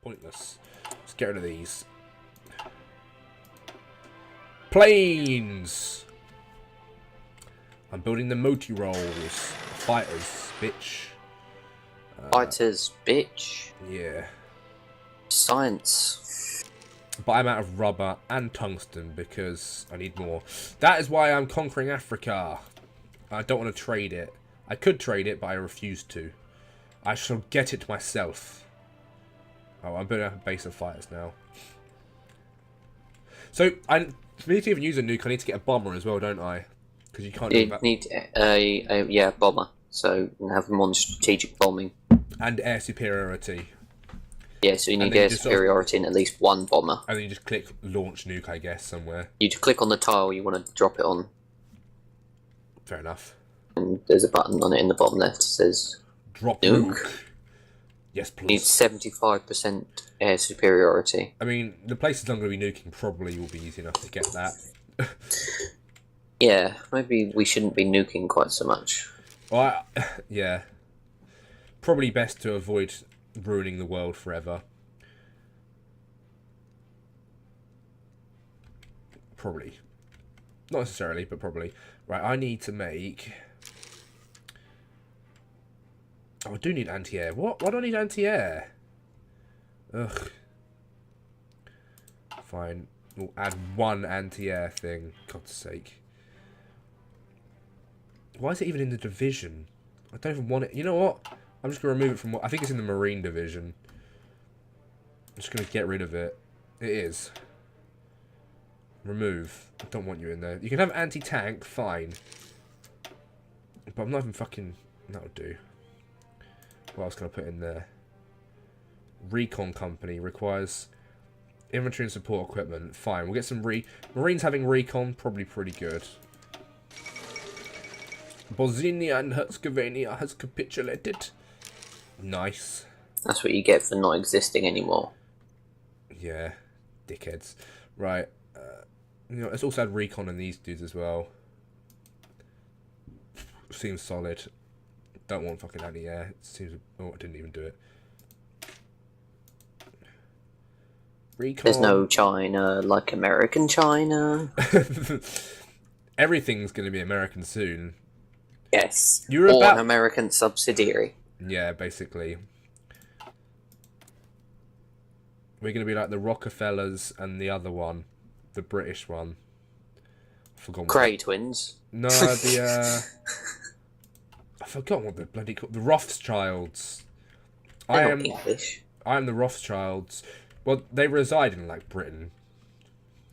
Pointless. Let's get rid of these. Planes! I'm building the multi rolls. Fighters, bitch. Fighters, bitch. Yeah. Science. But I'm out of rubber and tungsten because I need more. That is why I'm conquering Africa. I don't want to trade it. I could trade it, but I refuse to. I shall get it myself. Oh, I'm building up a base of fighters now. So, for me to even use a nuke, I need to get a bomber as well, don't I? Because you can't do that. You need a bomber, so you can have them on strategic bombing. And air superiority. Yeah, so you need air superiority and at least one bomber. And then you just click launch nuke, I guess, somewhere. You just click on the tile you want to drop it on. Fair enough. And there's a button on it in the bottom left that says drop nuke. Yes, please. Needs 75% air superiority. I mean, the places I'm going to be nuking probably will be easy enough to get that. Yeah, maybe we shouldn't be nuking quite so much. Well, yeah. Probably best to avoid ruining the world forever. Probably. Not necessarily, but probably. Right, I need to make... Oh, I do need anti-air. What? Why do I need anti-air? Ugh. Fine. We'll add one anti-air thing. God's sake. Why is it even in the division? I don't even want it. You know what? I'm just going to remove it from what... I think it's in the Marine division. I'm just going to get rid of it. It is. Remove. I don't want you in there. You can have anti-tank, fine. But I'm not even fucking... That'll do. What else can I put in there? Recon company requires infantry and support equipment. Fine, we'll get some Marines having recon, probably pretty good. Bosnia and Herzegovina has capitulated. Nice. That's what you get for not existing anymore. Yeah, dickheads. Right. You know, let's also add recon in these dudes as well. Seems solid. Don't want fucking anti-air. It seems... Oh, I didn't even do it. Recon. There's no China like American China. Everything's going to be American soon. Yes. You're or about... an American subsidiary. Yeah, basically. We're going to be like the Rockefellers and the other one. The British one. I forgot what... Cray twins. No, the... I forgot what the bloody called. The Rothschilds. They're not English. I am the Rothschilds. Well, they reside in, like, Britain.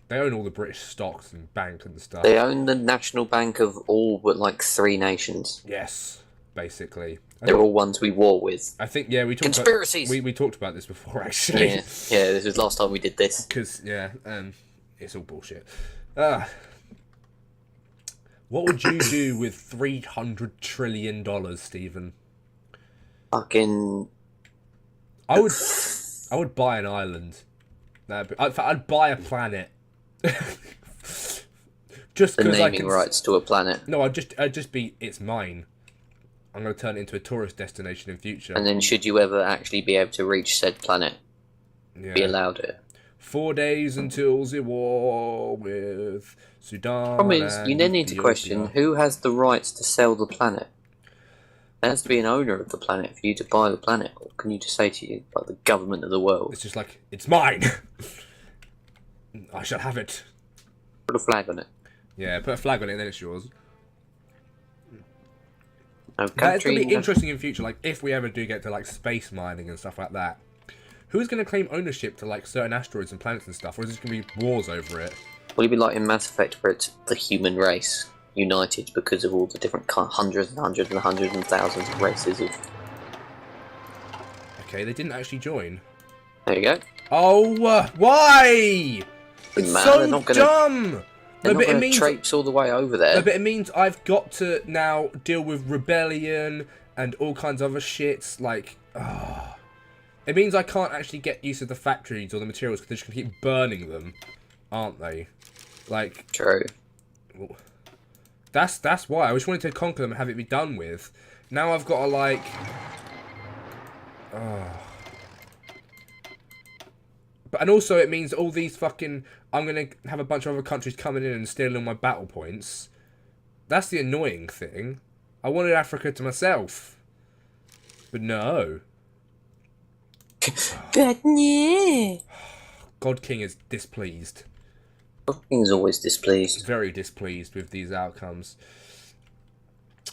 They own all the British stocks and banks and stuff. They own the national bank of all but, like, 3 nations. Yes, basically. They're all ones we war with. I think, yeah, we talked Conspiracies! We talked about this before, actually. Yeah, this was last time we did this. Because, yeah, it's all bullshit. What would you do with $300 trillion, Stephen? Fucking... I would buy an island. I'd buy a planet. Just the because naming rights to a planet. No, I'd just be, it's mine. I'm going to turn it into a tourist destination in future. And then should you ever actually be able to reach said planet, be allowed it. 4 days until the war with Sudan. Problem is, you then need to question who has the rights to sell the planet. There has to be an owner of the planet for you to buy the planet. Or can you just say to you, like the government of the world? It's just like, it's mine. I shall have it. Put a flag on it. Yeah, put a flag on it and then it's yours. No It's going country, to be interesting in future, like, if we ever do get to, like, space mining and stuff like that. Who's going to claim ownership to, like, certain asteroids and planets and stuff? Or is this going to be wars over it? Will it be like in Mass Effect where it's the human race united because of all the different hundreds and hundreds and hundreds and thousands of races of... Okay, they didn't actually join. There you go. Oh, why? It's so dumb! They're not going to traipse all the way over there. No, but it means I've got to now deal with rebellion and all kinds of other shits, like... It means I can't actually get use of the factories or the materials because they're just going to keep burning them, aren't they? Like... True. That's why. I just wanted to conquer them and have it be done with. Now I've got to, like... But and also it means all these fucking... I'm going to have a bunch of other countries coming in and stealing all my battle points. That's the annoying thing. I wanted Africa to myself. But no. But yeah. God King is displeased. God King's always displeased. Very displeased with these outcomes.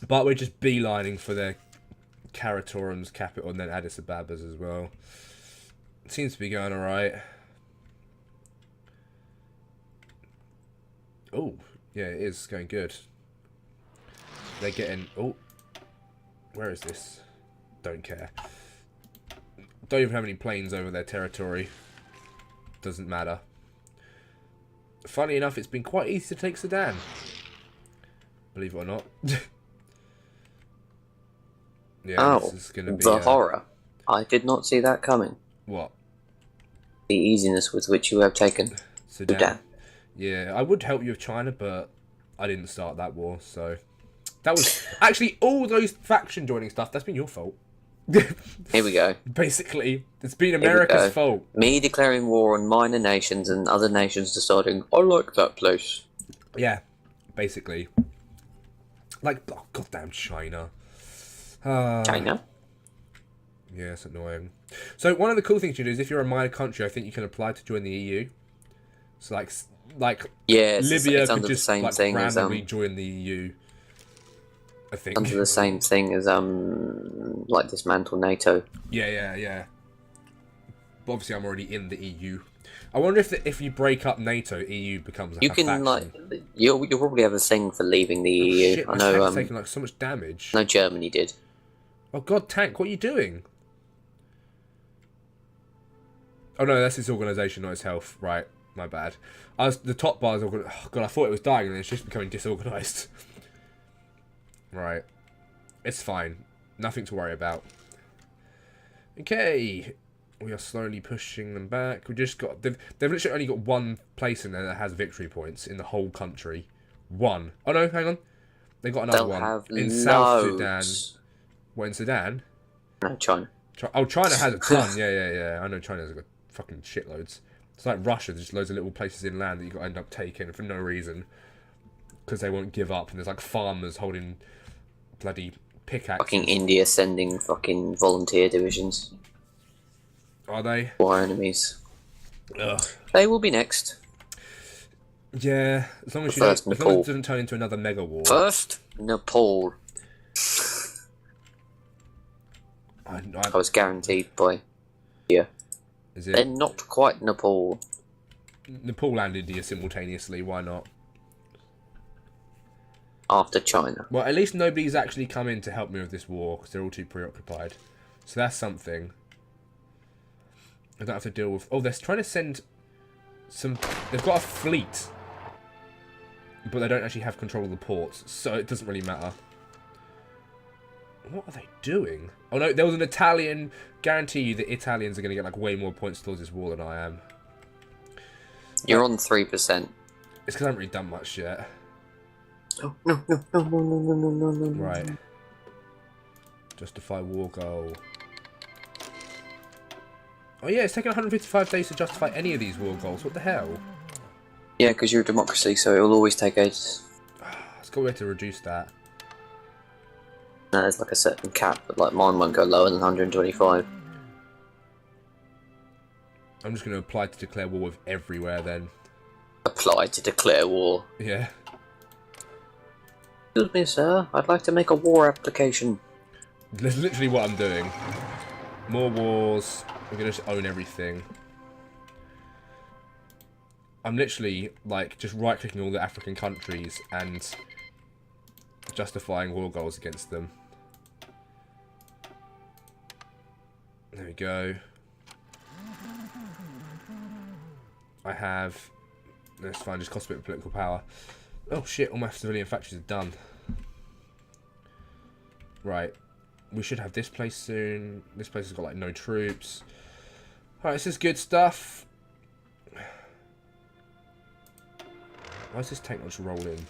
But we're just beelining for their Karatorum's capital and then Addis Ababa's as well. It seems to be going alright. Oh, yeah, it is going good. They're getting... Oh, where is this? Don't care. Don't even have any planes over their territory. Doesn't matter. Funny enough, it's been quite easy to take Sudan. Believe it or not. Yeah, this is going to be... the horror. I did not see that coming. What? The easiness with which you have taken Sudan. Yeah, I would help you with China, but I didn't start that war, so... That was... Actually, all those faction joining stuff, that's been your fault. Here we go. Basically, it's been America's fault. Me declaring war on minor nations and other nations deciding, I like that place. Yeah, basically. Like, oh, goddamn China. China? Yeah, it's annoying. So, one of the cool things you do is if you're a minor country, I think you can apply to join the EU. So, like yeah, Libya it's could under just the same like, thing randomly as, join the EU. I think. under the same thing as, like, dismantle NATO. Yeah. But obviously, I'm already in the EU. I wonder if you break up NATO, EU becomes like You a can, faction. like, you'll probably have a thing for leaving the EU. Shit, I my know, tank's taking like so much damage. I know Germany did. Oh god, tank, what are you doing? Oh no, that's his organisation, not his health. Right, my bad. The top bar is oh god, I thought it was dying and it's just becoming disorganised. Right. It's fine. Nothing to worry about. Okay. We are slowly pushing them back. We just got... They've literally only got one place in there that has victory points in the whole country. One. Oh no, hang on. They got another one. Have in loads. South Sudan. What, in Sudan? No, China. Oh, China has a ton. Yeah. I know China's got fucking shitloads. It's like Russia. There's just loads of little places inland that you got to end up taking for no reason. Because they won't give up. And there's like farmers holding bloody pickaxes. Fucking India sending fucking volunteer divisions. Are they? For our enemies. Ugh. They will be next. Yeah, as long as First, as long as it doesn't turn into another mega war. First, Nepal. I was guaranteed by. Yeah. Is it? They're not quite Nepal. Nepal and India simultaneously. Why not? After China. Well, at least nobody's actually come in to help me with this war because they're all too preoccupied. So that's something. I don't have to deal with... Oh, they're trying to send some... They've got a fleet. But they don't actually have control of the ports. So it doesn't really matter. What are they doing? Oh, no. There was an Italian... Guarantee you that Italians are going to get like way more points towards this war than I am. You're on 3%. It's because I haven't really done much yet. Oh, no. Right. Justify war goal. Oh yeah, it's taken 155 days to justify any of these war goals. What the hell? Yeah, because you're a democracy, so it will always take ages. It's got a way to reduce that. No, there's like a certain cap, but like mine won't go lower than 125. I'm just going to apply to declare war with everywhere then. Apply to declare war. Yeah. Excuse me, sir. I'd like to make a war application. That's literally what I'm doing. More wars. We're going to just own everything. I'm literally, like, just right-clicking all the African countries and justifying war goals against them. There we go. I have... That's fine, just cost a bit of political power. Oh shit, all my civilian factories are done. Right. We should have this place soon. This place has got, like, no troops. Alright, this is good stuff. Why does this tank not just roll in?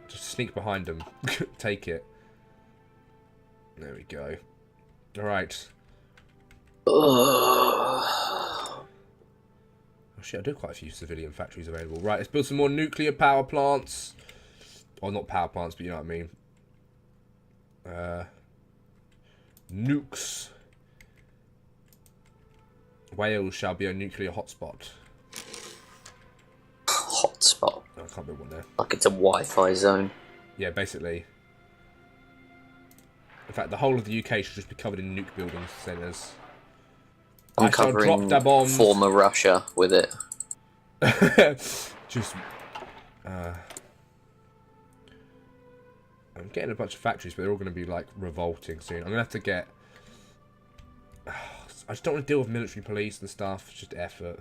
Just sneak behind them. Take it. There we go. Alright. Oh shit, I do quite a few civilian factories available. Right, let's build some more nuclear power plants. Or not power plants, but you know what I mean. Nukes. Wales shall be a nuclear hotspot. Hotspot. Oh, I can't build one there. Like it's a Wi-Fi zone. Yeah, basically. In fact, the whole of the UK should just be covered in nuke building centres. I'm I shall drop covering the bombs. former Russia with it. Just. I'm getting a bunch of factories, but they're all going to be like revolting soon. I'm going to have to get. I just don't want to deal with military police and stuff. It's just effort.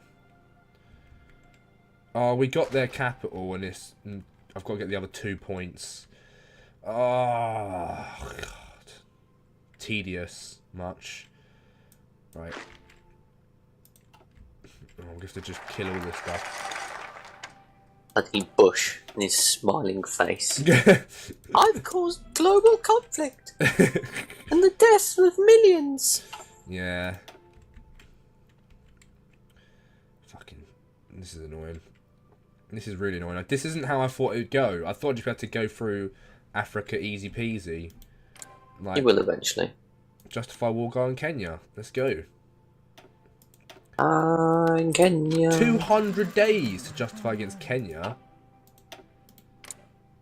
Oh, we got their capital, and I've got to get the other 2 points. Oh, God. Tedious. Much. Right. Oh, we have to just kill all this stuff. Bloody Bush and his smiling face. I've caused global conflict and the deaths of millions. Yeah. Fucking. This is annoying. This is really annoying. Like, this isn't how I thought it would go. I thought you'd have to go through Africa easy peasy. Like, You will eventually. justify war guy in Kenya. Let's go. In Kenya. 200 days to justify against Kenya.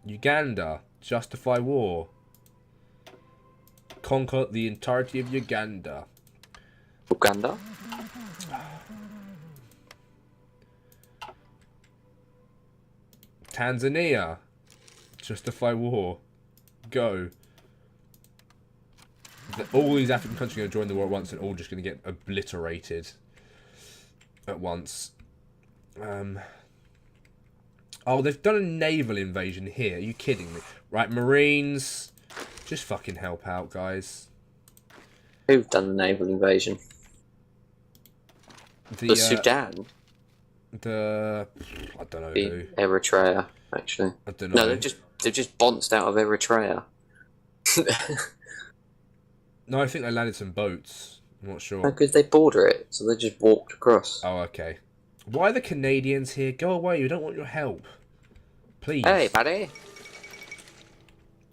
Uganda. Justify war. Conquer the entirety of Uganda. Uganda. Tanzania. Justify war. Go. All these African countries are going to join the war at once and all just going to get obliterated at once. Oh, they've done a naval invasion here. Are you kidding me? Right, Marines. Just fucking help out, guys. Who've done the naval invasion? The Sudan. I don't know who. Eritrea, actually. I don't know. No, they've just bounced out of Eritrea. No, I think they landed some boats. I'm not sure. Because they border it, so they just walked across. Oh, okay. Why are the Canadians here? Go away. We don't want your help. Please. Hey, buddy.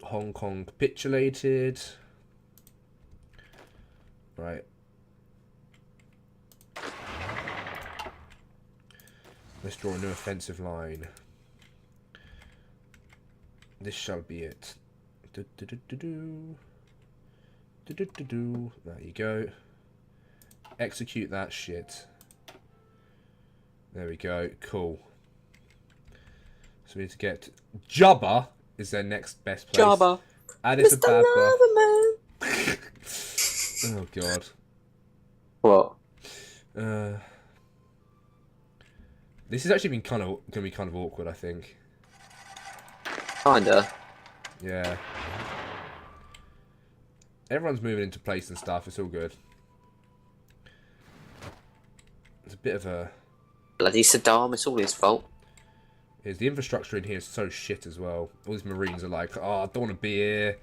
Hong Kong capitulated. Right. Let's draw a new offensive line. This shall be it. There you go. Execute that shit. There we go. Cool. So we need to get Jabba is their next best place. Jabba. Addis Mr. Ababa. Loverman. Oh god. What? This has actually been gonna be kind of awkward, I think. Kinda. Yeah. Everyone's moving into place and stuff. It's all good. It's a bit of a. Bloody Saddam, it's all his fault. Is the infrastructure in here is so shit as well. All these Marines are like, oh, I don't want to be here.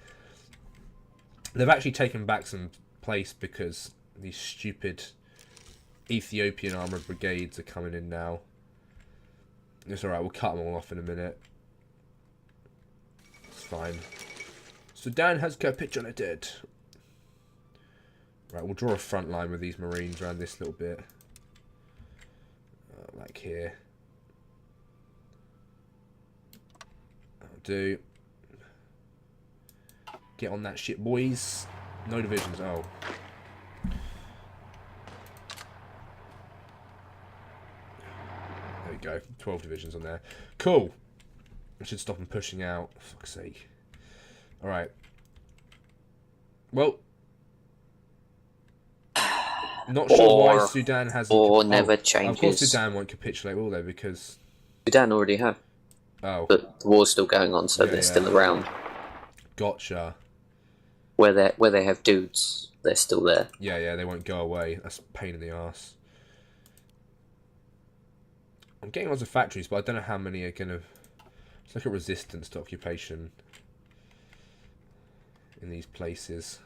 They've actually taken back some place because these stupid Ethiopian armoured brigades are coming in now. It's alright, we'll cut them all off in a minute. It's fine. Sudan has capitulated. Right, we'll draw a front line with these Marines around this little bit. Like here. That'll do. Get on that shit, boys. No divisions. Oh. There we go. 12 divisions on there. Cool. I should stop them pushing out. For fuck's sake. Alright. Well. Not sure why Sudan hasn't... Or never changes. Of course Sudan won't capitulate, will they? Because... Sudan already have. Oh. But the war's still going on, so Yeah, they're still around. Gotcha. Where they have dudes, they're still there. Yeah, they won't go away. That's a pain in the arse. I'm getting lots of factories, but I don't know how many are going to... Let's look at resistance to occupation in these places.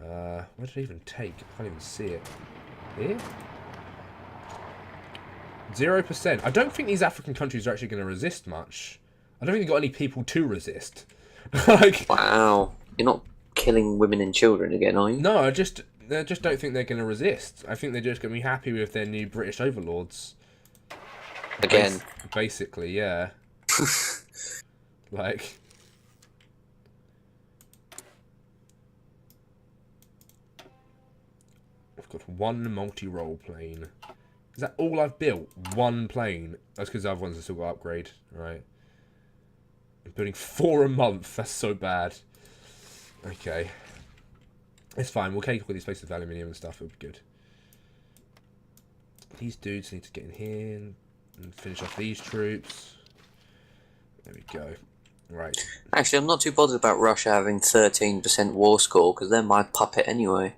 Where did it even take? I can't even see it. Here? 0%. I don't think these African countries are actually going to resist much. I don't think they've got any people to resist. Like, wow, you're not killing women and children again, are you? no, I just don't think they're going to resist. I think they're just going to be happy with their new British overlords. Again. Basically, yeah. Like... I've got one multi-role plane. Is that all I've built? One plane? That's because the other ones have still got to upgrade, right? I'm building 4 a month. That's so bad. Okay. It's fine. We'll take all these places with aluminium and stuff. It'll be good. These dudes need to get in here and finish off these troops. There we go. Right. Actually, I'm not too bothered about Russia having 13% war score, because they're my puppet anyway.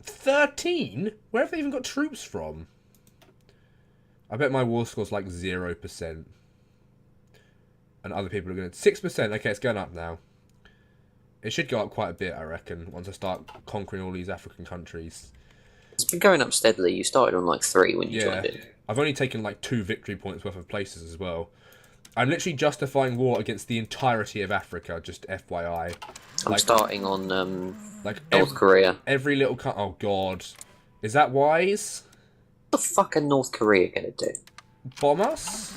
13? Where have they even got troops from? I bet my war score's like 0%. And other people are going to... 6%. Okay, it's going up now. It should go up quite a bit, I reckon, once I start conquering all these African countries. It's been going up steadily. You started on like 3 when you joined it. I've only taken like 2 victory points worth of places as well. I'm literally justifying war against the entirety of Africa, just FYI. I'm starting on like North Korea. Every little oh god. Is that wise? What the fuck are North Korea gonna do? Bomb us?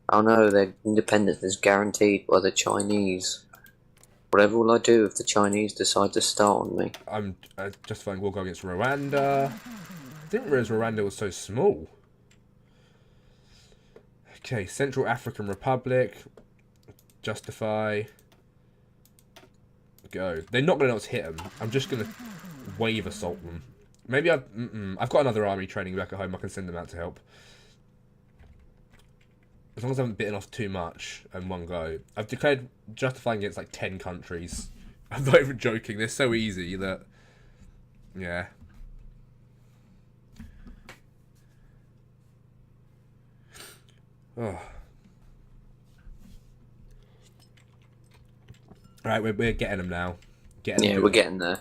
Oh no, their independence is guaranteed by the Chinese. Whatever will I do if the Chinese decide to start on me? I'm justifying war against Rwanda. I didn't realise Rwanda was so small. Okay, Central African Republic. Justify. Go. They're not going to know how to hit them. I'm just going to wave assault them. Maybe I've got another army training back at home. I can send them out to help. As long as I haven't bitten off too much in one go. I've declared justifying against like 10 countries. I'm not even joking. They're so easy that... Yeah. Oh. Alright, we're getting them now. We're getting there.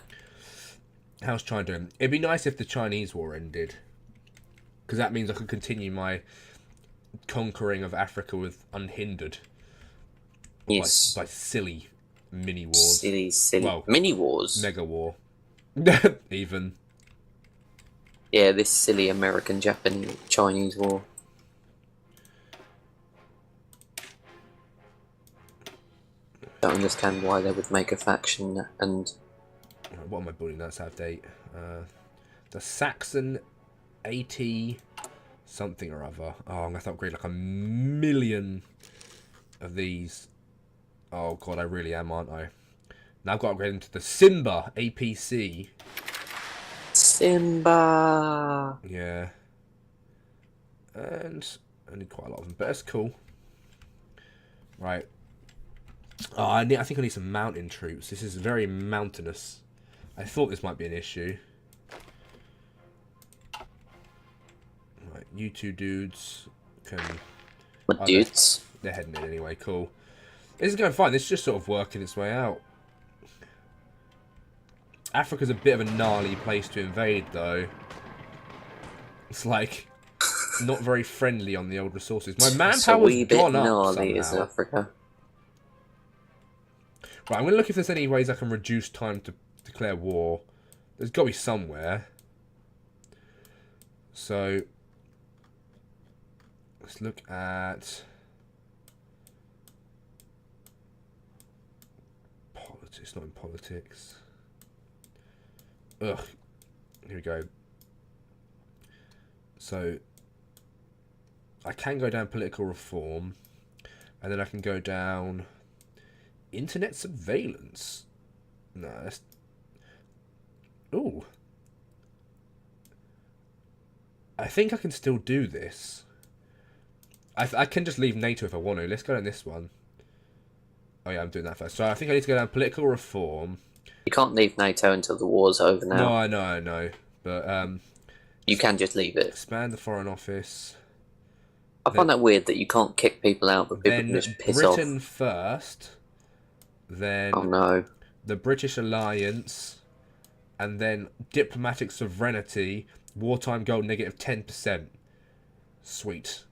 How's China doing? It'd be nice if the Chinese war ended. Because that means I could continue my conquering of Africa with unhindered. Yes. By silly mini wars. Silly. Well, mini wars? Mega war. Even. Yeah, this silly American-Japanese Chinese war. Don't understand why they would make a faction and... What am I building? That's out of date. The Saxon 80 something or other. Oh, I'm going to have to upgrade like 1,000,000 of these. Oh god, I really am, aren't I? Now I've got to upgrade into the Simba APC. Simba! Yeah. And I need quite a lot of them, but that's cool. Right. Oh, I think I need some mountain troops. This is very mountainous. I thought this might be an issue. Right, you two dudes can... What dudes? They're heading in anyway, cool. This is going fine. This is just sort of working its way out. Africa's a bit of a gnarly place to invade, though. It's like... not very friendly on the old resources. My manpower's gone up somehow. Is Africa. Right, I'm going to look if there's any ways I can reduce time to declare war. There's got to be somewhere. So, let's look at politics, not in politics. Ugh. Here we go. So, I can go down political reform, and then I can go down internet surveillance. No, that's... Ooh. I think I can still do this. I can just leave NATO if I want to. Let's go down this one. Oh yeah, I'm doing that first. So I think I need to go down political reform. You can't leave NATO until the war's over now. No, I know. But, you can just leave it. expand the foreign office. I find that weird that you can't kick people out, but people can just piss off. Britain first. Then... Oh no. The British Alliance. and then diplomatic sovereignty, wartime goal -10%. Sweet.